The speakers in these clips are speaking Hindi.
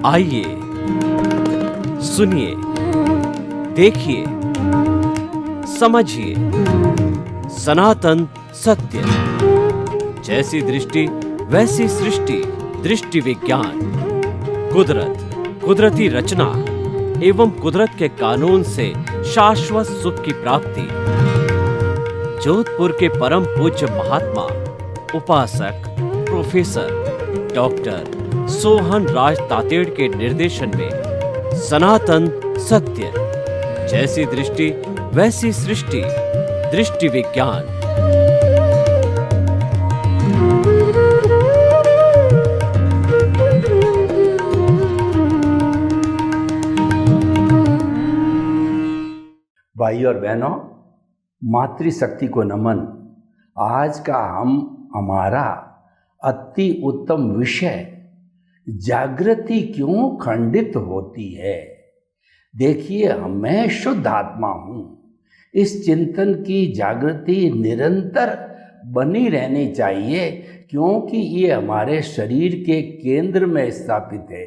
आइए सुनिए, देखिए, समझिए सनातन सत्य। जैसी दृष्टि वैसी सृष्टि, दृष्टि विज्ञान। कुदरत, कुदरती रचना एवं कुदरत के कानून से शाश्वत सुख की प्राप्ति। जोधपुर के परम पूज्य महात्मा उपासक प्रोफेसर डॉक्टर सोहन राज तातेड़ के निर्देशन में सनातन सत्य। जैसी दृष्टि वैसी सृष्टि, दृष्टि विज्ञान। भाई और बहनों, मातृशक्ति को नमन। आज का हमारा अति उत्तम विषय जागृति क्यों खंडित होती है। देखिए, मैं शुद्ध आत्मा हूँ। इस चिंतन की जागृति निरंतर बनी रहनी चाहिए, क्योंकि ये हमारे शरीर के केंद्र में स्थापित है।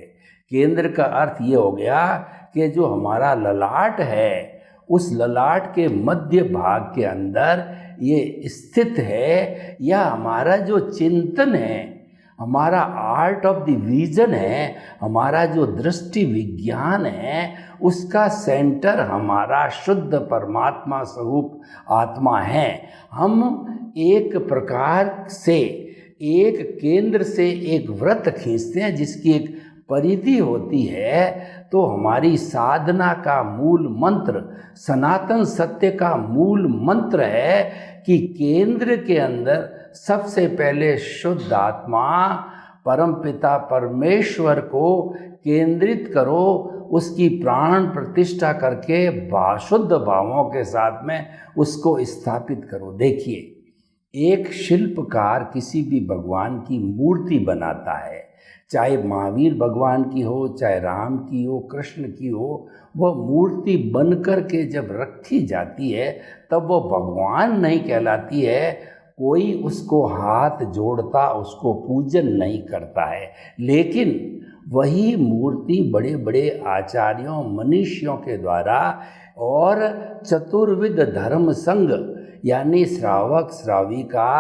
केंद्र का अर्थ ये हो गया कि जो हमारा ललाट है, उस ललाट के मध्य भाग के अंदर ये स्थित है। या हमारा जो चिंतन है, हमारा आर्ट ऑफ द विजन है, हमारा जो दृष्टि विज्ञान है, उसका सेंटर हमारा शुद्ध परमात्मा स्वरूप आत्मा है। हम एक प्रकार से एक केंद्र से एक वृत्त खींचते हैं जिसकी एक परिधि होती है। तो हमारी साधना का मूल मंत्र, सनातन सत्य का मूल मंत्र है कि केंद्र के अंदर सबसे पहले शुद्ध आत्मा परमपिता परमेश्वर को केंद्रित करो, उसकी प्राण प्रतिष्ठा करके शुद्ध भावों के साथ में उसको स्थापित करो। देखिए, एक शिल्पकार किसी भी भगवान की मूर्ति बनाता है, चाहे महावीर भगवान की हो, चाहे राम की हो, कृष्ण की हो, वह मूर्ति बनकर के जब रखी जाती है तब वह भगवान नहीं कहलाती है। कोई उसको हाथ जोड़ता, उसको पूजन नहीं करता है। लेकिन वही मूर्ति बड़े बड़े आचार्यों, मनीषियों के द्वारा और चतुर्विध धर्म संघ यानी श्रावक श्राविका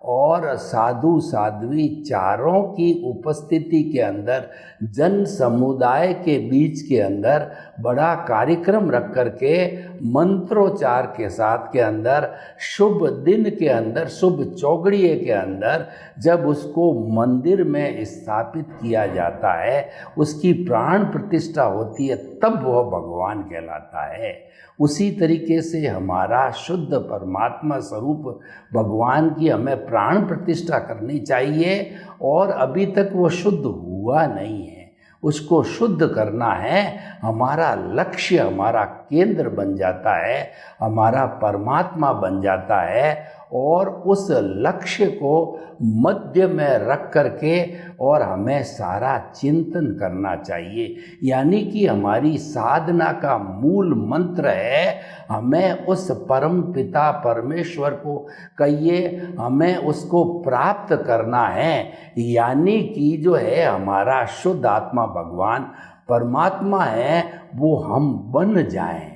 और साधु साध्वी चारों की उपस्थिति के अंदर, जन समुदाय के बीच के अंदर बड़ा कार्यक्रम रख करके मंत्रोच्चार के साथ के अंदर, शुभ दिन के अंदर, शुभ चौगड़िए के अंदर जब उसको मंदिर में स्थापित किया जाता है, उसकी प्राण प्रतिष्ठा होती है, तब वह भगवान कहलाता है। उसी तरीके से हमारा शुद्ध परमात्मा स्वरूप भगवान की हमें प्राण प्रतिष्ठा करनी चाहिए। और अभी तक वो शुद्ध हुआ नहीं है, उसको शुद्ध करना है। हमारा लक्ष्य, हमारा केंद्र बन जाता है, हमारा परमात्मा बन जाता है। और उस लक्ष्य को मध्य में रख करके और हमें सारा चिंतन करना चाहिए। यानी कि हमारी साधना का मूल मंत्र है, हमें उस परम पिता परमेश्वर को कहिए, हमें उसको प्राप्त करना है। यानी कि जो है हमारा शुद्ध आत्मा भगवान परमात्मा है, वो हम बन जाएं।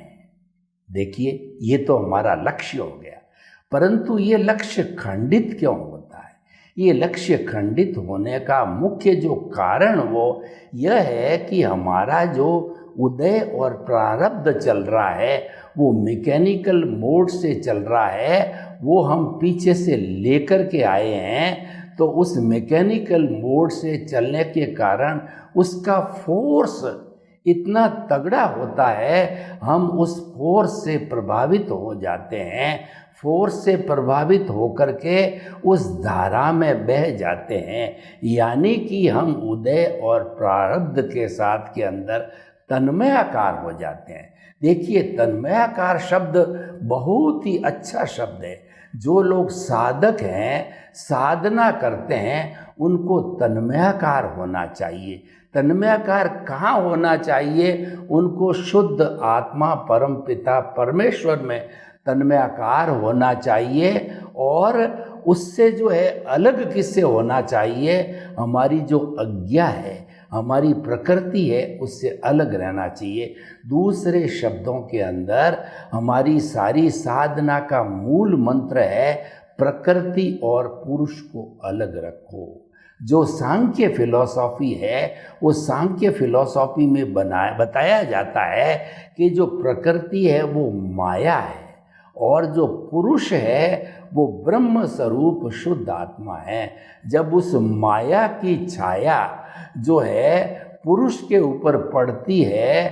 देखिए, ये तो हमारा लक्ष्य हो गया। परंतु ये लक्ष्य खंडित क्यों होता है? ये लक्ष्य खंडित होने का मुख्य जो कारण वो यह है कि हमारा जो उदय और प्रारब्ध चल रहा है वो मैकेनिकल मोड से चल रहा है। वो हम पीछे से लेकर के आए हैं। तो उस मैकेनिकल मोड से चलने के कारण उसका फोर्स इतना तगड़ा होता है, हम उस फोर्स से प्रभावित हो जाते हैं। फोर्स से प्रभावित होकर के उस धारा में बह जाते हैं। यानी कि हम उदय और प्रारब्ध के साथ के अंदर तन्मयाकार हो जाते हैं। देखिए, तन्मयाकार शब्द बहुत ही अच्छा शब्द है। जो लोग साधक हैं, साधना करते हैं, उनको तन्मयाकार होना चाहिए। तन्मयाकार कहाँ होना चाहिए? उनको शुद्ध आत्मा परम पिता परमेश्वर में तन्मयाकार होना चाहिए। और उससे जो है अलग किससे होना चाहिए? हमारी जो अज्ञा है, हमारी प्रकृति है उससे अलग रहना चाहिए। दूसरे शब्दों के अंदर हमारी सारी साधना का मूल मंत्र है प्रकृति और पुरुष को अलग रखो। जो सांख्य फिलॉसफी है वो सांख्य फिलॉसफी में बताया जाता है कि जो प्रकृति है वो माया है और जो पुरुष है वो ब्रह्म स्वरूप शुद्ध आत्मा है। जब उस माया की छाया जो है पुरुष के ऊपर पड़ती है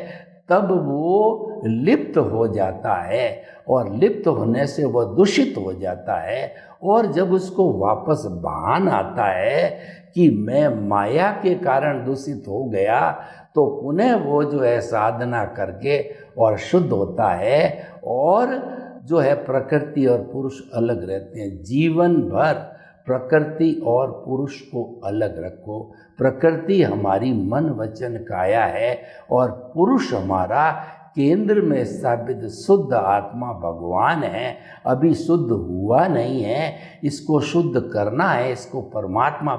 तब वो लिप्त हो जाता है और लिप्त होने से वह दूषित हो जाता है। और जब उसको वापस भान आता है कि मैं माया के कारण दूषित हो गया तो पुनः वो जो है साधना करके और शुद्ध होता है। और जो है प्रकृति और पुरुष अलग रहते हैं। जीवन भर प्रकृति और पुरुष को अलग रखो। प्रकृति हमारी मन वचन काया है और पुरुष हमारा केंद्र में स्थापित शुद्ध आत्मा भगवान है। अभी शुद्ध हुआ नहीं है, इसको शुद्ध करना है, इसको परमात्मा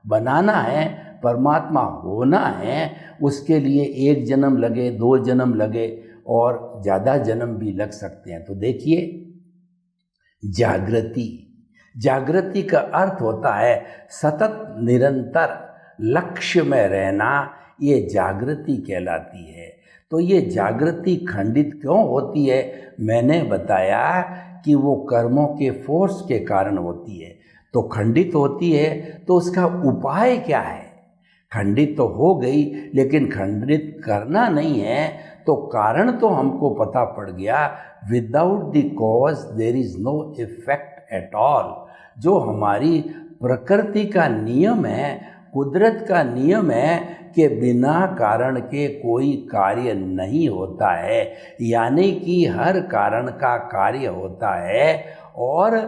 बनाना है, परमात्मा होना है। उसके लिए 1 जन्म लगे, 2 जन्म लगे और ज़्यादा जन्म भी लग सकते हैं। तो देखिए जागृति का अर्थ होता है सतत निरंतर लक्ष्य में रहना, ये जागृति कहलाती है। तो ये जागृति खंडित क्यों होती है? मैंने बताया कि वो कर्मों के फोर्स के कारण होती है। तो खंडित होती है तो उसका उपाय क्या है? खंडित तो हो गई लेकिन खंडित करना नहीं है तो कारण तो हमको पता पड़ गया। Without the cause there is no effect at all. जो हमारी प्रकृति का नियम है, कुदरत का नियम है कि बिना कारण के कोई कार्य नहीं होता है, यानी कि हर कारण का कार्य होता है और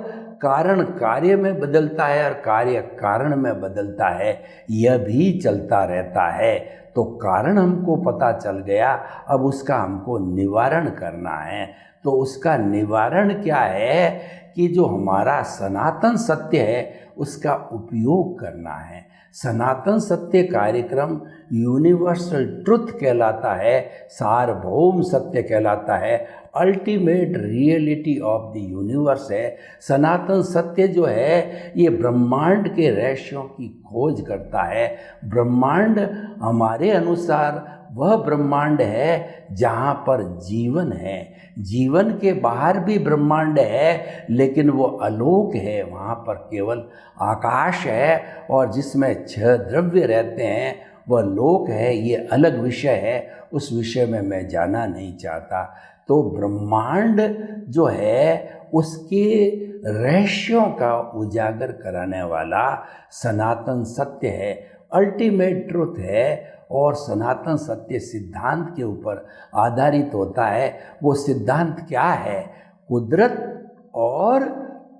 कारण कार्य में बदलता है और कार्य कारण में बदलता है, यह भी चलता रहता है। तो कारण हमको पता चल गया, अब उसका हमको निवारण करना है। तो उसका निवारण क्या है कि जो हमारा सनातन सत्य है उसका उपयोग करना है। सनातन सत्य कार्यक्रम यूनिवर्सल ट्रुथ कहलाता है, सार्वभौम सत्य कहलाता है, ultimate reality of the universe है। सनातन सत्य जो है ये ब्रह्मांड के रहस्यों की खोज करता है। ब्रह्मांड हमारे अनुसार वह ब्रह्मांड है जहाँ पर जीवन है। जीवन के बाहर भी ब्रह्मांड है लेकिन वो अलोक है, वहाँ पर केवल आकाश है और जिसमें 6 द्रव्य रहते हैं वह लोक है। ये अलग विषय है, उस विषय में मैं जाना नहीं चाहता। तो ब्रह्मांड जो है उसके रहस्यों का उजागर कराने वाला सनातन सत्य है, अल्टीमेट ट्रुथ है। और सनातन सत्य सिद्धांत के ऊपर आधारित होता है। वो सिद्धांत क्या है? कुदरत और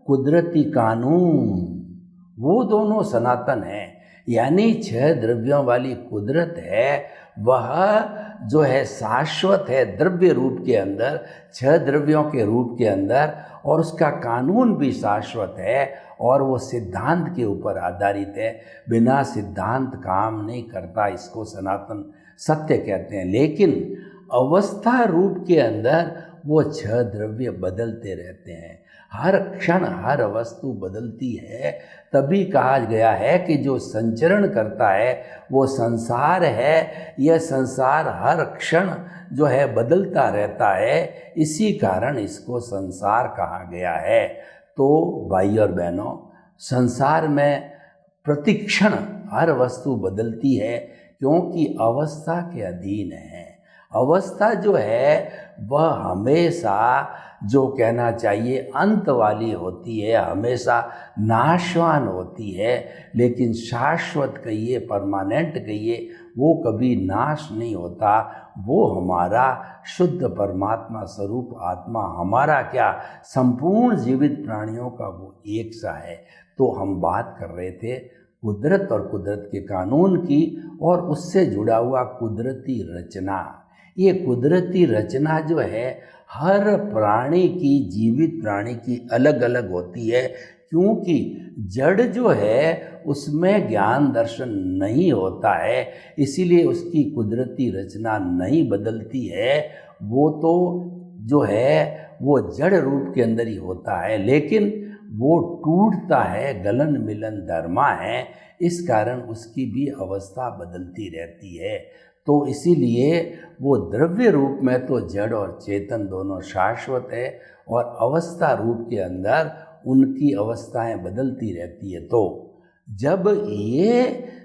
कुदरती कानून, वो दोनों सनातन हैं। यानी 6 द्रव्यों वाली कुदरत है वह जो है शाश्वत है द्रव्य रूप के अंदर, 6 द्रव्यों के रूप के अंदर, और उसका कानून भी शाश्वत है और वो सिद्धांत के ऊपर आधारित है। बिना सिद्धांत काम नहीं करता, इसको सनातन सत्य कहते हैं। लेकिन अवस्था रूप के अंदर वो 6 द्रव्य बदलते रहते हैं, हर क्षण हर वस्तु बदलती है। तभी कहा गया है कि जो संचरण करता है वो संसार है। यह संसार हर क्षण जो है बदलता रहता है, इसी कारण इसको संसार कहा गया है। तो भाई और बहनों, संसार में प्रतिक्षण हर वस्तु बदलती है क्योंकि अवस्था के अधीन है। अवस्था जो है वह हमेशा जो कहना चाहिए अंत वाली होती है, हमेशा नाशवान होती है। लेकिन शाश्वत कहिए, परमानेंट कहिए, वो कभी नाश नहीं होता। वो हमारा शुद्ध परमात्मा स्वरूप आत्मा, हमारा क्या संपूर्ण जीवित प्राणियों का वो एक सा है। तो हम बात कर रहे थे कुदरत और कुदरत के कानून की और उससे जुड़ा हुआ कुदरती रचना। ये कुदरती रचना जो है हर प्राणी की, जीवित प्राणी की अलग अलग होती है क्योंकि जड़ जो है उसमें ज्ञान दर्शन नहीं होता है, इसीलिए उसकी कुदरती रचना नहीं बदलती है। वो तो जो है वो जड़ रूप के अंदर ही होता है, लेकिन वो टूटता है, गलन मिलन धर्मा है, इस कारण उसकी भी अवस्था बदलती रहती है। तो इसीलिए वो द्रव्य रूप में तो जड़ और चेतन दोनों शाश्वत है, और अवस्था रूप के अंदर उनकी अवस्थाएं बदलती रहती है। तो जब ये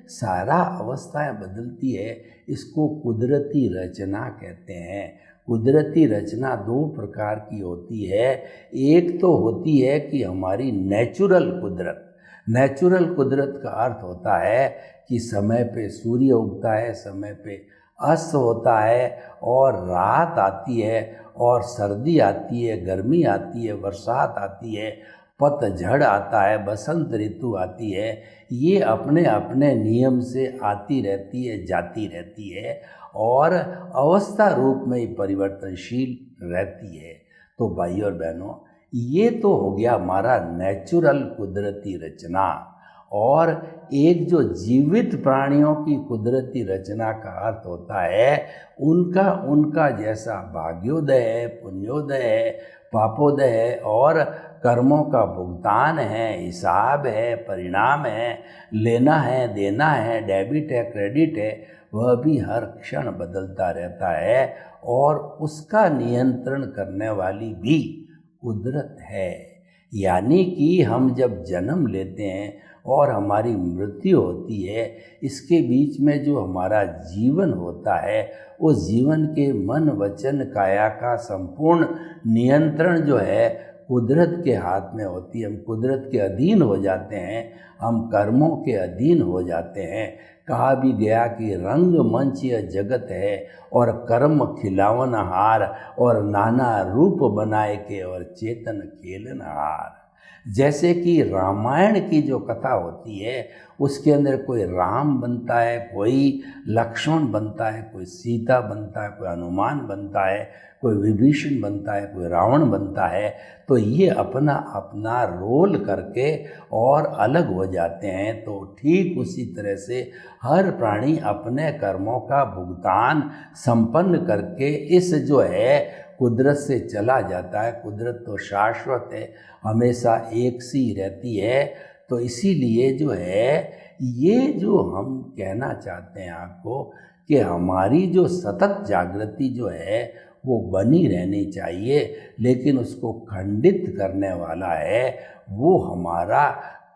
सारा अवस्थाएं बदलती है, इसको कुदरती रचना कहते हैं। कुदरती रचना दो प्रकार की होती है। एक तो होती है कि हमारी नेचुरल कुदरत। नेचुरल कुदरत का अर्थ होता है कि समय पे सूर्य उगता है, समय पे अस्त होता है, और रात आती है, और सर्दी आती है, गर्मी आती है, बरसात आती है, पतझड़ आता है, बसंत ऋतु आती है। ये अपने अपने नियम से आती रहती है, जाती रहती है, और अवस्था रूप में ही परिवर्तनशील रहती है। तो भाई और बहनों, ये तो हो गया हमारा नेचुरल कुदरती रचना। और एक जो जीवित प्राणियों की कुदरती रचना का अर्थ होता है उनका उनका जैसा भाग्योदय है, पुण्योदय है, पापोदय है, और कर्मों का भुगतान है, हिसाब है, परिणाम है, लेना है, देना है, डेबिट है, क्रेडिट है, वह भी हर क्षण बदलता रहता है, और उसका नियंत्रण करने वाली भी कुदरत है। यानी कि हम जब जन्म लेते हैं और हमारी मृत्यु होती है, इसके बीच में जो हमारा जीवन होता है, उस जीवन के मन वचन काया का संपूर्ण नियंत्रण जो है कुदरत के हाथ में होती है। हम कुदरत के अधीन हो जाते हैं, हम कर्मों के अधीन हो जाते हैं। कहा भी गया कि रंग मंच यह जगत है, और कर्म खिलावन हार, और नाना रूप बनाए के, और चेतन खेलन हार। जैसे कि रामायण की जो कथा होती है, उसके अंदर कोई राम बनता है, कोई लक्ष्मण बनता है, कोई सीता बनता है, कोई हनुमान बनता है, कोई विभीषण बनता है, कोई रावण बनता है। तो ये अपना अपना रोल करके और अलग हो जाते हैं। तो ठीक उसी तरह से हर प्राणी अपने कर्मों का भुगतान संपन्न करके इस जो है कुदरत से चला जाता है। कुदरत तो शाश्वत है, हमेशा एक सी रहती है। तो इसीलिए जो है ये जो हम कहना चाहते हैं आपको कि हमारी जो सतत जागृति जो है वो बनी रहनी चाहिए, लेकिन उसको खंडित करने वाला है वो हमारा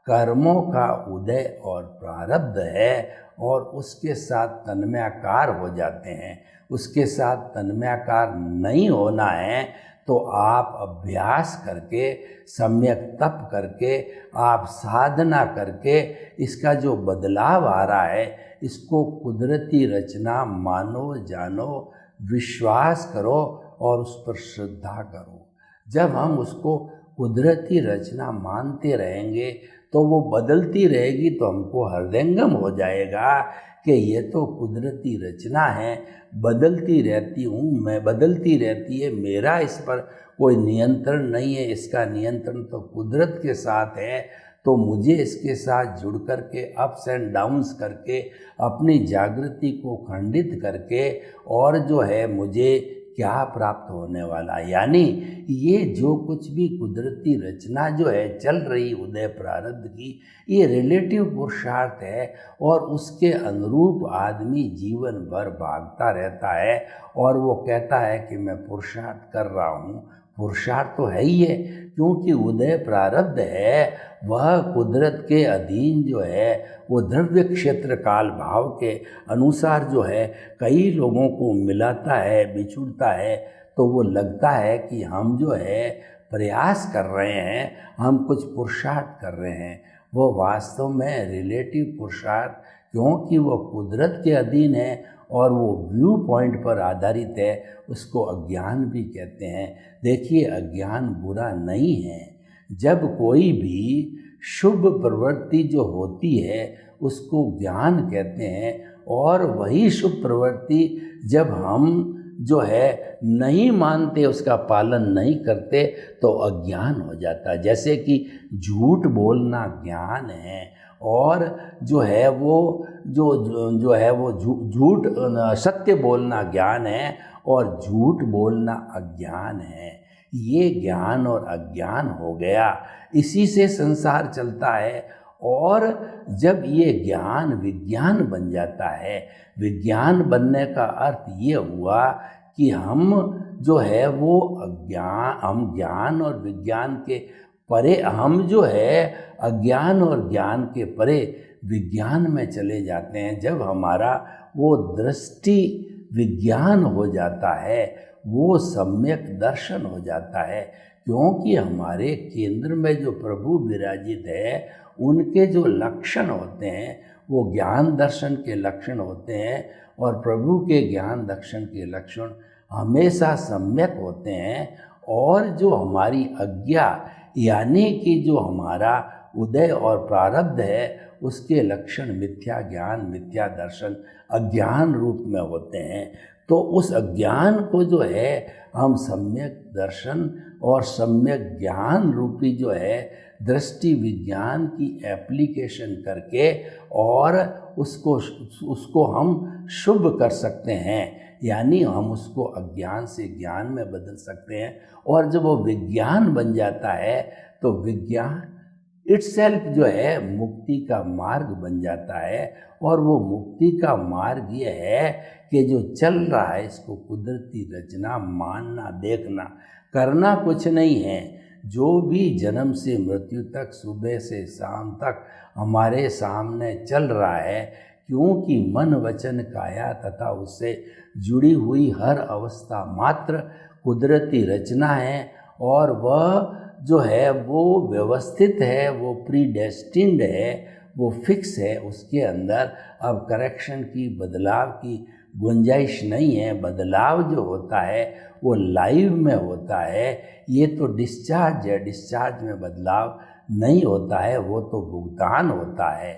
कर्मों का उदय और प्रारब्ध है, और उसके साथ तन्मयाकार हो जाते हैं। उसके साथ तन्मयाकार नहीं होना है तो आप अभ्यास करके, सम्यक तप करके, आप साधना करके इसका जो बदलाव आ रहा है इसको कुदरती रचना मानो, जानो, विश्वास करो और उस पर श्रद्धा करो। जब हम उसको कुदरती रचना मानते रहेंगे तो वो बदलती रहेगी, तो हमको हृदयंगम हो जाएगा कि ये तो कुदरती रचना है, बदलती रहती हूँ मैं, बदलती रहती है, मेरा इस पर कोई नियंत्रण नहीं है, इसका नियंत्रण तो कुदरत के साथ है। तो मुझे इसके साथ जुड़ कर के अप्स एंड डाउन्स करके अपनी जागृति को खंडित करके और जो है मुझे क्या प्राप्त होने वाला, यानी ये जो कुछ भी कुदरती रचना जो है चल रही उदय प्रारब्ध की, ये रिलेटिव पुरुषार्थ है और उसके अनुरूप आदमी जीवन भर भागता रहता है और वो कहता है कि मैं पुरुषार्थ कर रहा हूँ। पुरुषार्थ तो है ही है, क्योंकि उदय प्रारब्ध है वह कुदरत के अधीन जो है वो द्रव्य क्षेत्र काल भाव के अनुसार जो है कई लोगों को मिलाता है, बिछुड़ता है। तो वो लगता है कि हम जो है प्रयास कर रहे हैं, हम कुछ पुरुषार्थ कर रहे हैं। वो वास्तव में रिलेटिव पुरुषार्थ, क्योंकि वो कुदरत के अधीन है और वो व्यू पॉइंट पर आधारित है, उसको अज्ञान भी कहते हैं। देखिए, अज्ञान बुरा नहीं है। जब कोई भी शुभ प्रवृत्ति जो होती है उसको ज्ञान कहते हैं, और वही शुभ प्रवृत्ति जब हम जो है नहीं मानते, उसका पालन नहीं करते, तो अज्ञान हो जाता है। जैसे कि झूठ बोलना ज्ञान है, और जो है वो जो है वो झूठ सत्य बोलना ज्ञान है, और झूठ बोलना अज्ञान है। ये ज्ञान और अज्ञान हो गया, इसी से संसार चलता है। और जब ये ज्ञान विज्ञान बन जाता है, विज्ञान बनने का अर्थ ये हुआ कि हम जो है वो हम ज्ञान और विज्ञान के परे, हम जो है अज्ञान और ज्ञान के परे विज्ञान में चले जाते हैं। जब हमारा वो दृष्टि विज्ञान हो जाता है, वो सम्यक दर्शन हो जाता है, क्योंकि हमारे केंद्र में जो प्रभु विराजित है, उनके जो लक्षण होते हैं वो ज्ञान दर्शन के लक्षण होते हैं, और प्रभु के ज्ञान दर्शन के लक्षण हमेशा सम्यक होते हैं। और जो हमारी अज्ञा यानी कि जो हमारा उदय और प्रारब्ध है, उसके लक्षण मिथ्या ज्ञान, मिथ्या दर्शन, अज्ञान रूप में होते हैं। तो उस अज्ञान को जो है हम सम्यक दर्शन और सम्यक ज्ञान रूपी जो है दृष्टि विज्ञान की एप्लीकेशन करके और उसको हम शुभ कर सकते हैं, यानी हम उसको अज्ञान से ज्ञान में बदल सकते हैं। और जब वो विज्ञान बन जाता है तो विज्ञान इटसेल्फ जो है मुक्ति का मार्ग बन जाता है। और वो मुक्ति का मार्ग ये है कि जो चल रहा है इसको कुदरती रचना मानना, देखना, करना कुछ नहीं है। जो भी जन्म से मृत्यु तक, सुबह से शाम तक हमारे सामने चल रहा है, क्योंकि मन वचन काया तथा उससे जुड़ी हुई हर अवस्था मात्र कुदरती रचना है, और वह जो है वो व्यवस्थित है, वो प्रीडेस्टिन्ड है, वो फिक्स है। उसके अंदर अब करेक्शन की, बदलाव की गुंजाइश नहीं है। बदलाव जो होता है वो लाइव में होता है। ये तो डिस्चार्ज है, डिस्चार्ज में बदलाव नहीं होता है, वो तो भुगतान होता है।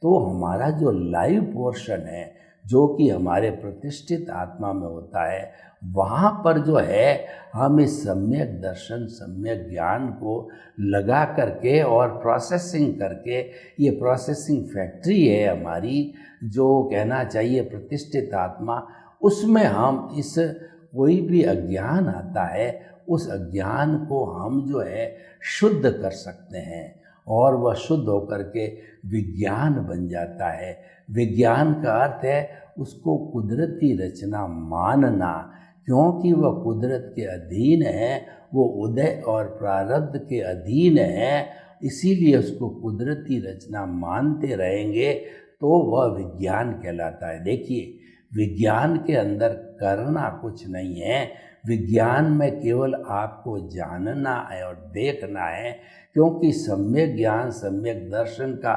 तो हमारा जो लाइव पोर्शन है, जो कि हमारे प्रतिष्ठित आत्मा में होता है, वहाँ पर जो है हम इस सम्यक दर्शन, सम्यक ज्ञान को लगा करके और प्रोसेसिंग करके, ये प्रोसेसिंग फैक्ट्री है हमारी, जो कहना चाहिए प्रतिष्ठित आत्मा, उसमें हम इस कोई भी अज्ञान आता है, उस अज्ञान को हम जो है शुद्ध कर सकते हैं, और वह शुद्ध होकर के विज्ञान बन जाता है। विज्ञान का अर्थ है उसको कुदरती रचना मानना, क्योंकि वह कुदरत के अधीन है, वो उदय और प्रारब्ध के अधीन है, इसीलिए उसको कुदरती रचना मानते रहेंगे तो वह विज्ञान कहलाता है। देखिए, विज्ञान के अंदर करना कुछ नहीं है, विज्ञान में केवल आपको जानना है और देखना है, क्योंकि सम्यक ज्ञान, सम्यक दर्शन का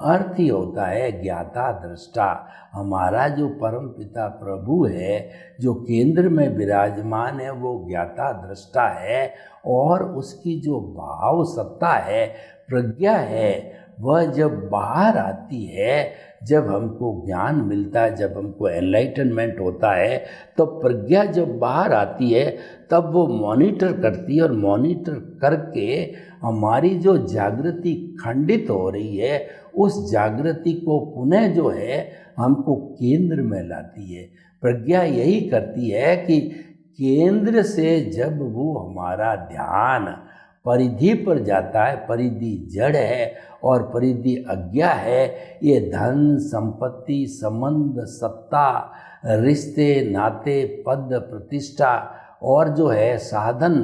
अर्थ ही होता है ज्ञाता दृष्टा। हमारा जो परम पिता प्रभु है, जो केंद्र में विराजमान है, वो ज्ञाता दृष्टा है, और उसकी जो भाव सत्ता है, प्रज्ञा है, वह जब बाहर आती है, जब हमको ज्ञान मिलता है, जब हमको एनलाइटनमेंट होता है, तो प्रज्ञा जब बाहर आती है तब वो मॉनिटर करती है, और मॉनिटर करके हमारी जो जागृति खंडित हो रही है, उस जागृति को पुनः जो है हमको केंद्र में लाती है। प्रज्ञा यही करती है कि केंद्र से जब वो हमारा ध्यान परिधि पर जाता है, परिधि जड़ है और परिधि अज्ञा है, ये धन, संपत्ति, संबंध, सत्ता, रिश्ते, नाते, पद, प्रतिष्ठा और जो है साधन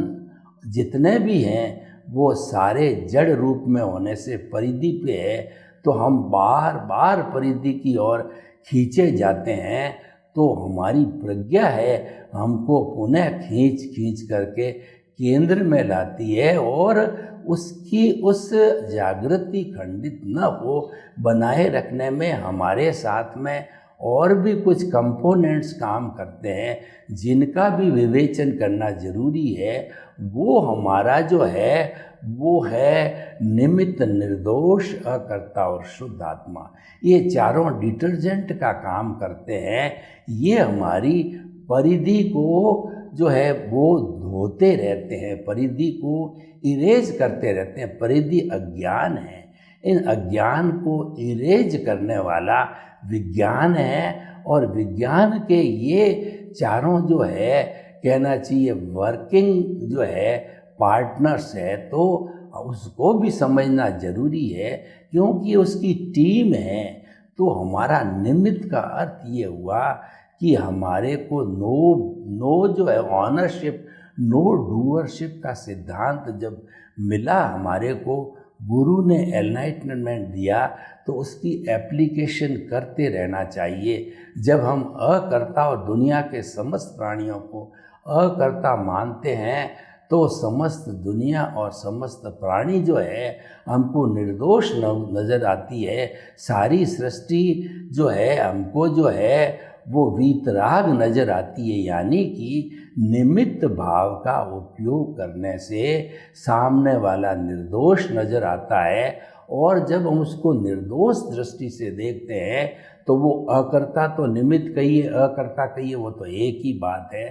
जितने भी हैं, वो सारे जड़ रूप में होने से परिधि पे है। तो हम बार बार परिधि की ओर खींचे जाते हैं, तो हमारी प्रज्ञा है हमको पुनः खींच खींच करके केंद्र में लाती है, और उसकी उस जागृति खंडित न हो बनाए रखने में हमारे साथ में और भी कुछ कंपोनेंट्स काम करते हैं, जिनका भी विवेचन करना जरूरी है। वो हमारा जो है वो है निमित्त, निर्दोष, अकर्ता और शुद्ध आत्मा। ये चारों डिटर्जेंट का काम करते हैं। ये हमारी परिधि को जो है वो धोते रहते हैं, परिधि को इरेज करते रहते हैं। परिधि अज्ञान है, इन अज्ञान को इरेज करने वाला विज्ञान है। और विज्ञान के ये चारों जो है कहना चाहिए वर्किंग जो है पार्टनर्स है, तो उसको भी समझना जरूरी है, क्योंकि उसकी टीम है। तो हमारा निमित्त का अर्थ ये हुआ कि हमारे को नो जो है ऑनरशिप, नो डूअरशिप का सिद्धांत जब मिला हमारे को, गुरु ने एनलाइटमेंट दिया, तो उसकी एप्लीकेशन करते रहना चाहिए। जब हम अकर्ता और दुनिया के समस्त प्राणियों को अकर्ता मानते हैं, तो समस्त दुनिया और समस्त प्राणी जो है हमको निर्दोष नज़र आती है। सारी सृष्टि जो है हमको जो है वो वीतराग नज़र आती है। यानी कि निमित्त भाव का उपयोग करने से सामने वाला निर्दोष नज़र आता है, और जब हम उसको निर्दोष दृष्टि से देखते हैं तो वो अकर्ता तो निमित्त कहिए, अकर्ता कहिए, वो तो एक ही बात है।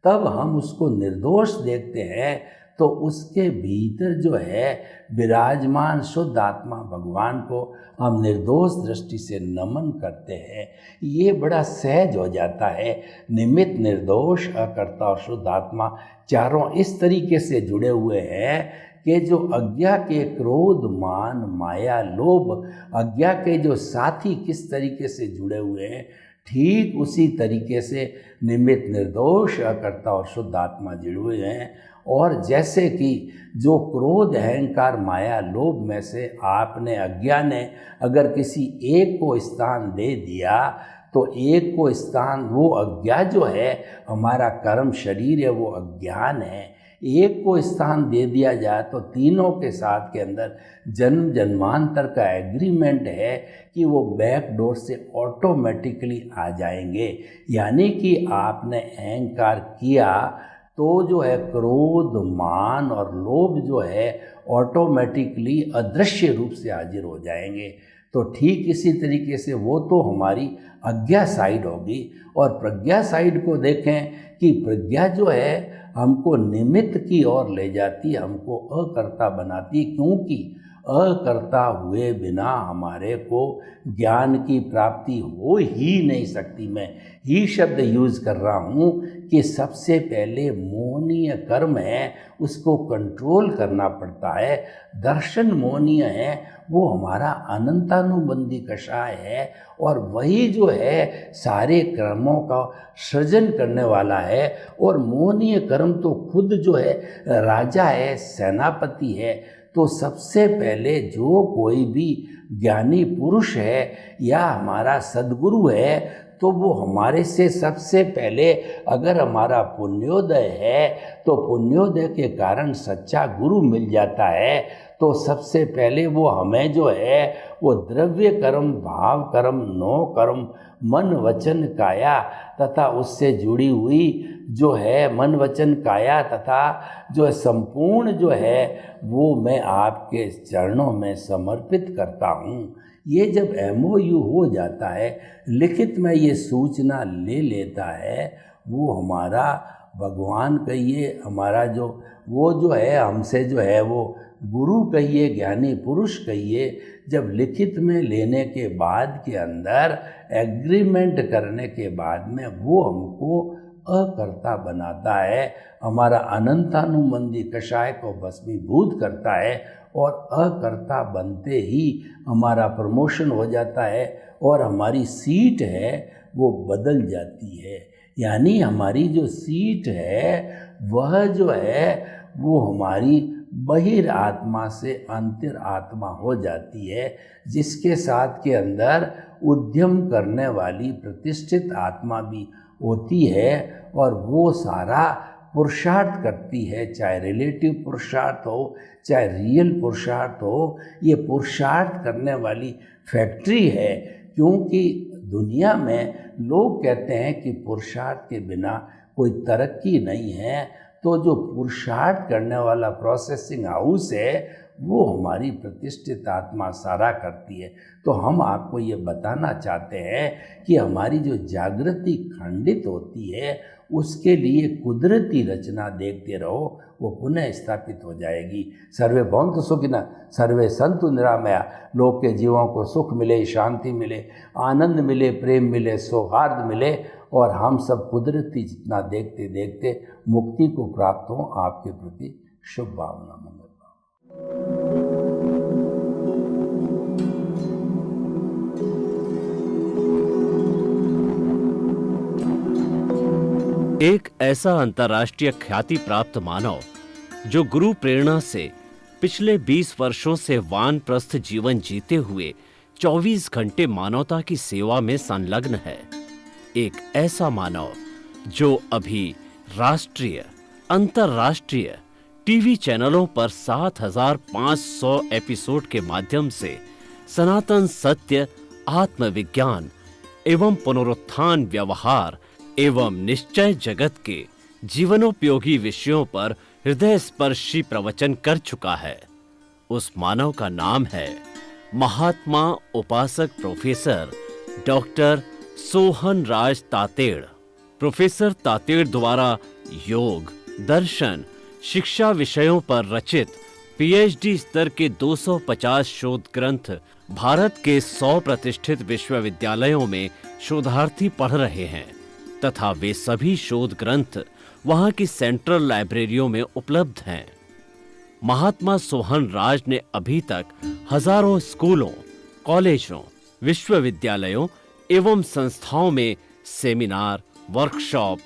तब हम उसको निर्दोष देखते हैं तो उसके भीतर जो है विराजमान शुद्ध आत्मा भगवान को हम निर्दोष दृष्टि से नमन करते हैं। ये बड़ा सहज हो जाता है। निमित्त, निर्दोष, अकर्ता और शुद्ध आत्मा चारों इस तरीके से जुड़े हुए हैं कि जो अज्ञा के क्रोध, मान, माया, लोभ, अज्ञा के जो साथी किस तरीके से जुड़े हुए हैं, ठीक उसी तरीके से निमित्त, निर्दोष, अकर्ता और शुद्ध आत्मा जुड़े हुए हैं। और जैसे कि जो क्रोध, अहंकार, माया, लोभ में से आपने, अज्ञा ने अगर किसी एक को स्थान दे दिया, तो एक को स्थान, वो अज्ञा जो है हमारा कर्म शरीर है, वो अज्ञान है। एक को स्थान दे दिया जाए तो तीनों के साथ के अंदर जन्म जन्मांतर का एग्रीमेंट है कि वो बैक डोर से ऑटोमेटिकली आ जाएंगे। यानी कि आपने अहंकार किया तो जो है क्रोध, मान और लोभ जो है ऑटोमेटिकली अदृश्य रूप से हाजिर हो जाएंगे। तो ठीक इसी तरीके से वो तो हमारी अज्ञा साइड होगी। और प्रज्ञा साइड को देखें कि प्रज्ञा जो है हमको निमित्त की ओर ले जाती, हमको अकर्ता बनाती, क्योंकि अकर्ता हुए बिना हमारे को ज्ञान की प्राप्ति हो ही नहीं सकती। मैं ही शब्द यूज़ कर रहा हूँ कि सबसे पहले मोहनीय कर्म है, उसको कंट्रोल करना पड़ता है। दर्शन मोहनीय है, वो हमारा अनंतानुबंधी कषाय है, और वही जो है सारे कर्मों का सृजन करने वाला है। और मोहनीय कर्म तो खुद जो है राजा है, सेनापति है। तो सबसे पहले जो कोई भी ज्ञानी पुरुष है या हमारा सद्गुरु है, तो वो हमारे से सबसे पहले, अगर हमारा पुण्योदय है तो पुण्योदय के कारण सच्चा गुरु मिल जाता है, तो सबसे पहले वो हमें जो है वो द्रव्य कर्म, भाव कर्म, नो कर्म, मन, वचन, काया तथा उससे जुड़ी हुई जो है मन, वचन, काया तथा जो है संपूर्ण जो है वो मैं आपके चरणों में समर्पित करता हूँ। ये जब MOU हो जाता है, लिखित में ये सूचना ले लेता है, वो हमारा भगवान कहिए, हमारा जो वो जो है हमसे जो है वो गुरु कहिए, ज्ञानी पुरुष कहिए, जब लिखित में लेने के बाद के अंदर एग्रीमेंट करने के बाद में वो हमको अकर्ता बनाता है, हमारा अनंतानुबंधी कषाय को भस्मीभूत करता है, और अकर्ता बनते ही हमारा प्रमोशन हो जाता है और हमारी सीट है वो बदल जाती है। यानी हमारी जो सीट है वह जो है वो हमारी बहिर आत्मा से अंतर आत्मा हो जाती है, जिसके साथ के अंदर उद्यम करने वाली प्रतिष्ठित आत्मा भी होती है, और वो सारा पुरुषार्थ करती है, चाहे रिलेटिव पुरुषार्थ हो चाहे रियल पुरुषार्थ हो। ये पुरुषार्थ करने वाली फैक्ट्री है, क्योंकि दुनिया में लोग कहते हैं कि पुरुषार्थ के बिना कोई तरक्की नहीं है। तो जो पुरुषार्थ करने वाला प्रोसेसिंग हाउस है वो हमारी प्रतिष्ठित आत्मा सारा करती है। तो हम आपको ये बताना चाहते हैं कि हमारी जो जागृति खंडित होती है उसके लिए कुदरती रचना देखते रहो, वो पुनः स्थापित हो जाएगी। सर्वे भवन्तु सुखिनः, सर्वे सन्तु निरामया। लोक के जीवों को सुख मिले, शांति मिले, आनंद मिले, प्रेम मिले, सौहार्द मिले, और हम सब कुदरती जितना देखते देखते मुक्ति को प्राप्त हो। आपके प्रति शुभ भावना, मंगल भावना। एक ऐसा अंतर्राष्ट्रीय ख्याति प्राप्त मानव जो गुरु प्रेरणा से पिछले 20 वर्षों से वानप्रस्थ जीवन जीते हुए 24 घंटे मानवता की सेवा में संलग्न है। एक ऐसा मानव जो अभी राष्ट्रीय, अंतर्राष्ट्रीय टीवी चैनलों पर 7,500 एपिसोड के माध्यम से सनातन सत्य, आत्मविज्ञान एवं पुनरुत्थान, व्यवहार एवं निश्चय जगत के जीवनोपयोगी विषयों पर हृदय स्पर्शी प्रवचन कर चुका है। उस मानव का नाम है महात्मा उपासक प्रोफेसर डॉक्टर सोहन राज तातेड़। प्रोफेसर तातेड़ द्वारा योग, दर्शन, शिक्षा विषयों पर रचित पीएचडी स्तर के 250 शोध ग्रंथ भारत के 100 प्रतिष्ठित विश्वविद्यालयों में शोधार्थी पढ़ रहे हैं तथा वे सभी शोध ग्रंथ वहां की सेंट्रल लाइब्रेरियों में उपलब्ध हैं। महात्मा सोहन राज ने अभी तक हजारों स्कूलों, कॉलेजों, विश्वविद्यालयों एवं संस्थाओं में सेमिनार, वर्कशॉप,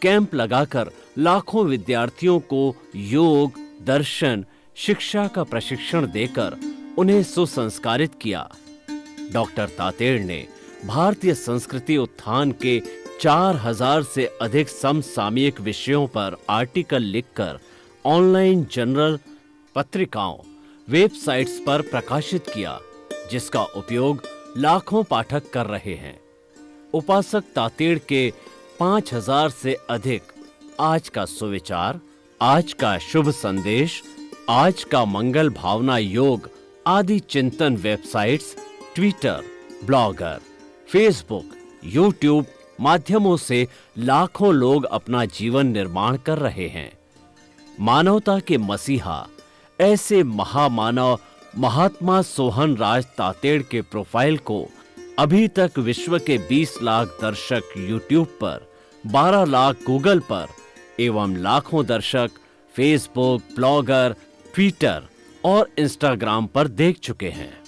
कैंप लगाकर लाखों विद्यार्थियों को योग, दर्शन, शिक्षा का प्रशिक्षण देकर उन्हें सुसंस्कारित किया। डॉक्टर तातेड़ ने भारतीय संस्कृति उत्थान के 4000 से अधिक समसामयिक विषयों पर आर्टिकल लिखकर ऑनलाइन जर्नल, पत्रिकाओं, वेबसाइट्स पर प्रकाशित किया, जिसका उपयोग लाखों पाठक कर रहे हैं। उपासक तातेड़ के 5000 से अधिक आज का सुविचार, आज का शुभ संदेश, आज का मंगल भावना योग आदि चिंतन websites, Twitter, blogger, Facebook, YouTube माध्यमों से लाखों लोग अपना जीवन निर्माण कर रहे हैं। मानवता के मसीहा ऐसे महामानव महात्मा सोहन राज तातेड़ के प्रोफाइल को अभी तक विश्व के 20 लाख दर्शक यूट्यूब पर, 12 लाख गूगल पर एवं लाखों दर्शक फेसबुक, ब्लॉगर, ट्विटर और इंस्टाग्राम पर देख चुके हैं।